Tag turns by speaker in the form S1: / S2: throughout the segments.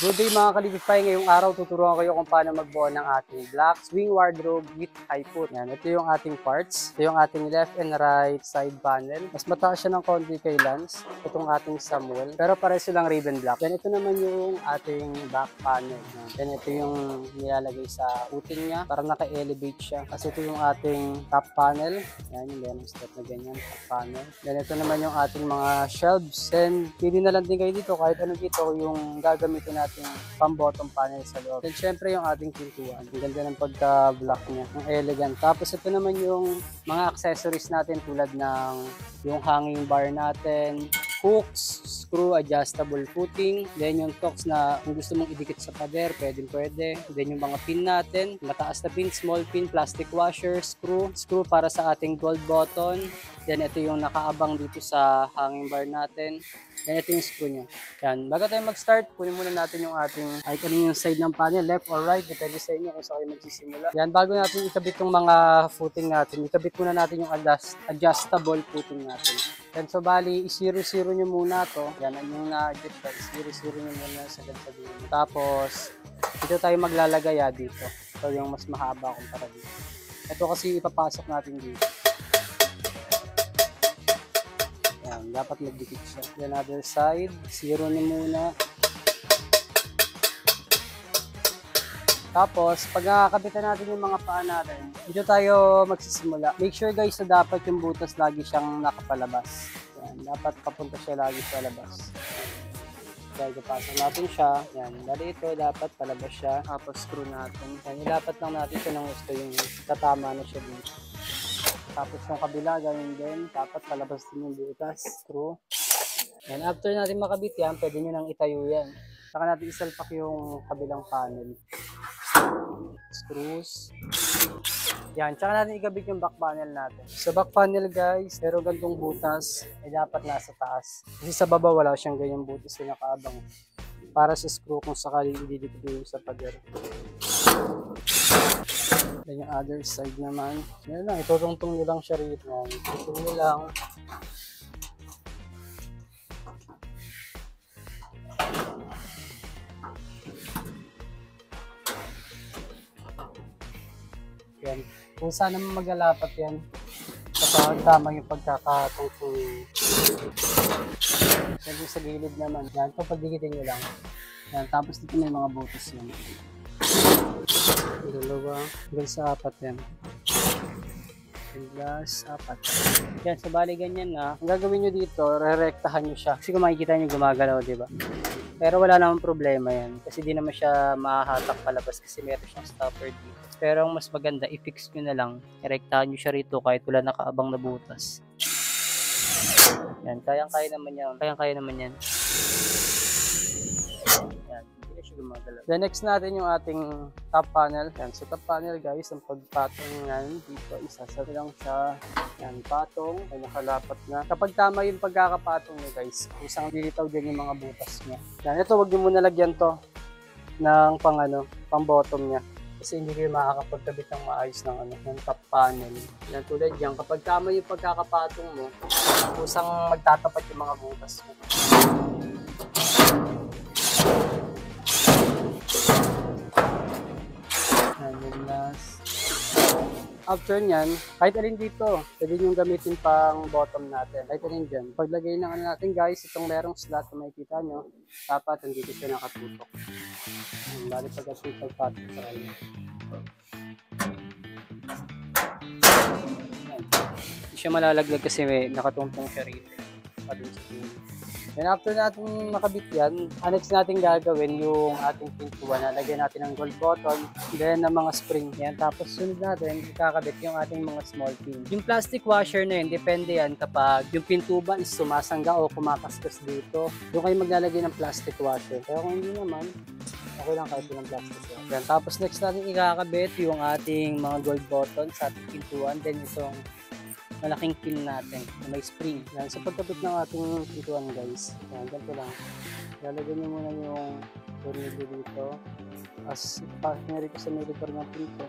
S1: Good day mga kalibify, ngayong araw tuturuan kayo kung paano magbuo ng ating black swing wardrobe with high foot. Yan, ito yung ating parts. Ito yung ating left and right side panel. Mas mataas siya ng konti kay Lance. Itong ating Samuel. Pero pare silang ribbon block. Then ito naman yung ating back panel. Then ito yung nilalagay sa footing niya para naka-elevate siya. Kasi ito yung ating top panel. Yan, yung lemon step na ganyan, top panel. Then ito naman yung ating mga shelves. Then pili na lang din kayo dito kahit ano dito yung gagamitin natin pang-bottom panel sa loob. Then syempre yung ating pintuan. Ang ganda ng pagka-block niya. Ang elegant. Tapos ito naman yung mga accessories natin tulad ng yung hanging bar natin, hooks, screw, adjustable footing, then yung tocks na kung gusto mong idikit sa pader, pwede. Then yung mga pin natin, mataas na pin, small pin, plastic washer, screw para sa ating gold button. Then ito yung nakaabang dito sa hanging bar natin. Then ito yung screw niya. Yan. Bago tayo mag-start, kunin muna natin yung ating ay kanina yung side ng panel, left or right, depende sa inyo kung saan kayo magsisimula. Yan, bago natin ikabit yung mga footing natin, ikabit muna natin yung adjustable footing natin. Yan, so bali, i-0-0 nyo muna to. Yan, yung na-adjust pa, i-0-0 nyo muna sa dulo. Tapos, dito tayo maglalagay dito. So yung mas mahaba kumpara dito. Ito kasi ipapasok natin dito. Yan, dapat magdikit siya. Then other side, 0 na muna. Tapos, pag nakakabitan natin yung mga paa natin, dito tayo magsisimula. Make sure guys na dapat yung butas lagi siyang nakapalabas. Yan, dapat papunta siya lagi sa labas. Dahil kapasok natin siya, yan, dali ito, dapat palabas siya. Tapos screw natin. Yan, ilapat lang natin ito ng gusto yung tatama na siya dito. Tapos yung kabila, ganyan din. Dapat palabas din yung butas. Screw. And after natin makabit yan, pwede nyo nang itayo yan. Saka natin isalpak yung kabilang panel. Screws. Yan, tsaka natin ikabit yung back panel natin. Sa back panel guys, pero gantong butas ay dapat nasa taas. Kasi sa baba wala siyang ganyang butas na nakaabang. Para sa screw kung sakaling ididikit yung sa pader. Then yung other side naman, yan lang, itutungtong nyo lang siya rito. Itutong nyo lang. Yan. Kung saan naman maglalapat yan, kapag tama yung pagkakatungtong. Yan sa gilid naman. Yan, ito pagdikitin nyo lang. Yan, tapos dito may mga butas yan. Dalawa, hanggang sa 4 yan. Plus 4. Yan, so bali ganyan na. Ang gagawin nyo dito, re-rectahan nyo siya. Kasi kung makikita nyo gumagalaw, diba? Pero wala namang problema yan. Kasi di naman siya mahahatak palabas kasi meron siyang stopper dito. Pero ang mas maganda, i-fix nyo na lang. I-rectahan nyo siya rito kahit wala nakaabang na butas. Yan, kayang-kaya naman yan. Kayang-kaya naman yan. Yan, hindi na siya gumagalaw. The next natin yung ating top panel. Yan, so top panel guys, ang pagpatong yan dito, isasat lang siya. Yan, patong, ay nakalapat na. Kapag tama yung pagkakapatong nyo guys, isang dilitaw din yung mga butas niya. Yan, ito wag nyo muna lagyan to ng pang bottom niya. Kasi hindi kayo makakapagkabit ng maayos ng top panel. Yan, tulad yan, kapag tama yung pagkakapatong mo, kusang magtatapat yung mga butas mo. Yan, yung last. After nyan, kahit alin dito, pwede nyo gamitin pang bottom natin. Kahit alin dyan. Paglagay ng natin guys, itong merong slot na makikita nyo, dapat nandito siya nakatutok. Bali pagkatong pagpatok sa kanya. Hindi siya malalaglag kasi may nakatungtong siya rito. Then after natin makabit yan, next natin gagawin yung ating pintuan. Lagyan natin ng gold button, then ng mga spring yan. Tapos sunod natin, ikakabit yung ating mga small pin. Yung plastic washer na yun, depende yan kapag yung pintuban is sumasangga o kumakaskas dito. Doon kayo maglalagay ng plastic washer. Pero kung hindi naman, okay lang kahit ng plastic washer. Yan. Tapos next natin ikakabit yung ating mga gold button sa ating pintuan. Then itong malaking pin natin na may spring. Yan, sa pagkabit ng ating pintuan guys. Yan, ganito lang. Lalagyan nyo muna yung tornilyo dito. As partner ko sa militar ng pinto.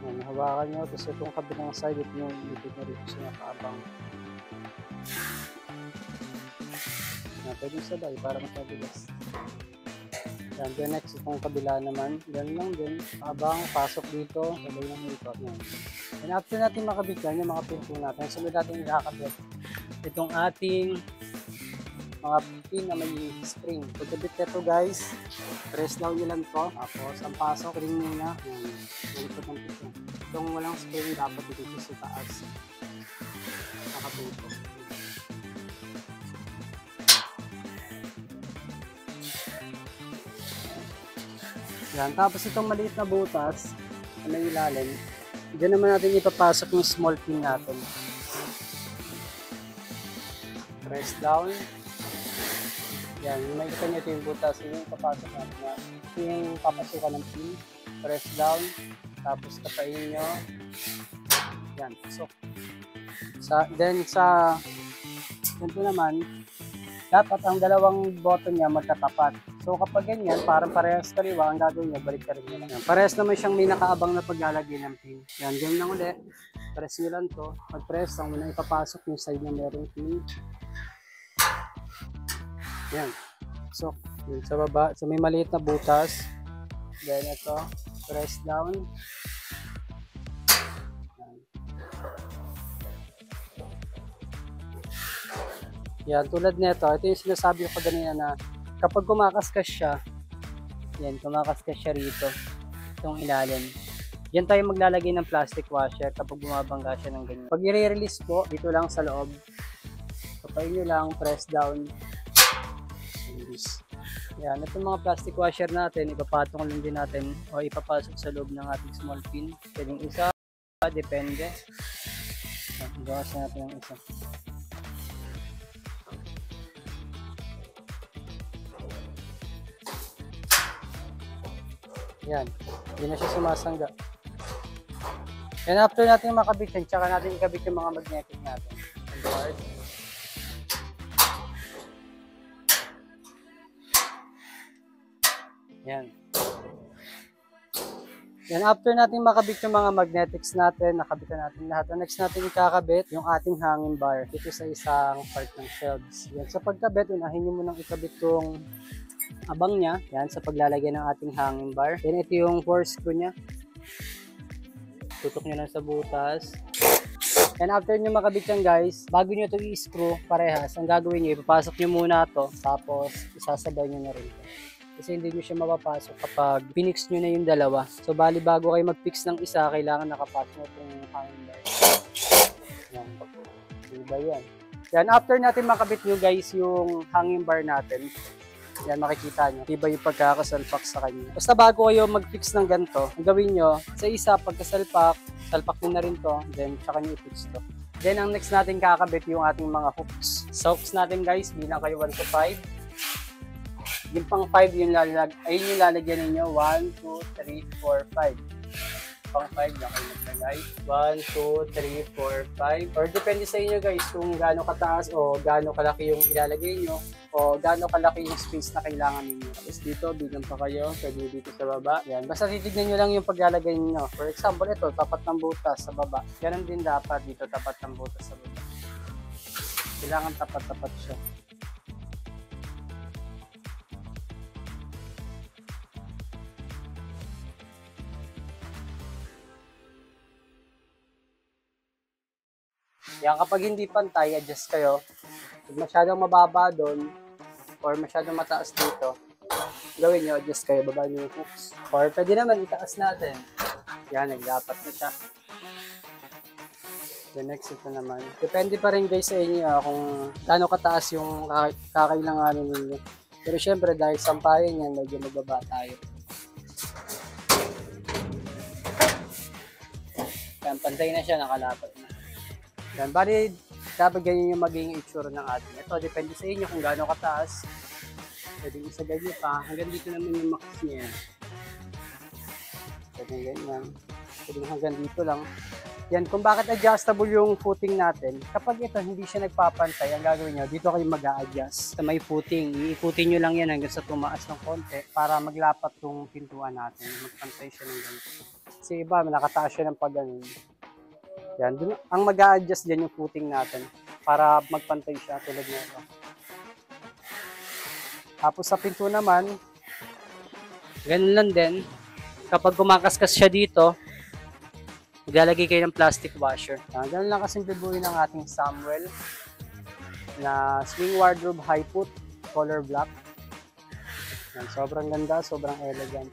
S1: Yan, hawakan nyo. Tapos itong kabilang side, ito yung lipid na rito sa nakaabang. Pwede sabay para mas mabilis. Yan, then next itong kabila naman, yan lang din. Habang pasok dito, sabay ng ikot. And after natin makabit yan, yung mga pinto natin, sunod natin ikakabit itong ating mga pin na may spring. Pagkabit nito guys, press down nyo lang to. Tapos ang pasok, ring muna. Yan, malikot ng pito. Itong walang spring dapat dito sa taas. Nakapito. Yan, tapos itong maliit na butas na may ilalim, dyan naman natin ipapasok yung small pin natin. Press down. Yan, makikita nyo ito yung butas, yung ipapasok natin na yung papasukan ng pin. Press down, tapos tapain nyo. Yan, pasok. Then sa ganito naman, dapat ang dalawang button niya magkatapat. So kapag ganyan, parang parehas kaliwa, ang gagawin niya, balik ka rin nyo lang. Parehas naman siyang may nakaabang na paglalagay ng pin. Yan, ganyan lang ulit. Press nyo lang to. Pag-press, ang muna ipapasok yung side na merong pin. Yan. So, yun sa baba. So may maliit na butas. Then ito, press down. Yan, tulad nito, ito yung sinasabi ko kanina na kapag kumakaskas siya, yan, kumakaskas siya rito, itong ilalim. Yan tayo maglalagay ng plastic washer kapag bumabangga siya ng ganyan. Pag i-release po, dito lang sa loob, kapain nyo lang, press down. Yan, itong mga plastic washer natin, ipapatong lang din natin o ipapasok sa loob ng ating small pin. Pwedeng isa, depende. Gawas natin ang isa. Yan, hindi na siya sumasangga. And after natin makabit yan, tsaka natin ikabit yung mga magnetic natin. Yan. Yan, after natin makabit yung mga magnetics natin, nakabitan natin lahat. Ang next natin ikakabit yung ating hanging bar dito sa isang part ng shelves. Yan, sa pagkabit, unahin nyo munang ikabit yung abang niya, yan, sa paglalagay ng ating hanging bar. Then ito yung 4 screw niya. Tutok nyo lang sa butas. And after nyo makabit yan guys, bago nyo ito i-screw parehas, ang gagawin nyo, ipapasok nyo muna to, tapos isasabay nyo na rin ito. Kasi hindi nyo siya mapapasok kapag pinix nyo na yung dalawa. So bali bago kayo mag-fix ng isa, kailangan nakapasok nyo itong hanging bar. Yan. Diba yan? Yan, after natin makabit nyo guys yung hanging bar natin, yan, makikita nyo. Diba yung pagkakasalpak sa kanya. Basta bago kayo mag-fix ng ganito, ang gawin nyo, sa isa, pagkasalpak, salpak nyo na rin to, then saka nyo i-fix to. Then, ang next natin kakabit yung ating mga hooks. Sa hooks natin guys, bilang kayo 1 to 5. Yung pang 5, yung ayun yung lalagyan ninyo. 1, 2, 3, 4, 5. Pang 5 na kayo naglagay. 1, 2, 3, 4, 5. Or depende sa inyo guys kung gaano kataas o gaano kalaki yung ilalagay nyo o gaano kalaki yung space na kailangan ninyo. Tapos dito, bilang pa kayo, pwede dito sa baba. Yan. Basta titignan nyo lang yung paglalagay niyo. For example, ito, tapat ng butas sa baba. Ganun din dapat dito, tapat ng butas sa baba. Kailangan tapat-tapat siya. Yan, kapag hindi pantay, adjust kayo. Pag masyadong mababa doon, or masyadong mataas dito, gawin nyo, adjust kayo, baba nyo yung hooks. Or pwede naman, itaas natin. Yan, nagdapat na siya. The next ito naman. Depende pa rin guys sa inyo kung gaano kataas yung kakailanganin ninyo. Pero syempre, dahil sampahin yan, medyo magbaba tayo. Yan, pantay na siya, nakalapat na. Yan, bali, dapat ganyan yung magiging itsura ng ating. Ito, depende sa inyo kung gaano kataas. Pwede isagay nyo pa. Hanggang dito naman yung max niya. Pwede ganyan. Pwede hanggang dito lang. Yan, kung bakit adjustable yung footing natin. Kapag ito, hindi siya nagpapantay, ang gagawin nyo, dito kayo mag-a-adjust. Sa may footing, iikutin nyo lang yan hanggang sa tumaas ng konti para maglapat yung pintuan natin. Magpantay siya ng ganito. Kasi iba, nakataas siya ng pag-ganun. Yan, dun, ang mag-a-adjust dyan yung footing natin para magpantay siya tulad nito. Tapos sa pinto naman, ganun lang din. Kapag kumakaskas siya dito, maglalagay kayo ng plastic washer. Ganun lang kasimple buuin ng ating Samuel na swing wardrobe high foot color black. Yan, sobrang ganda, sobrang elegant.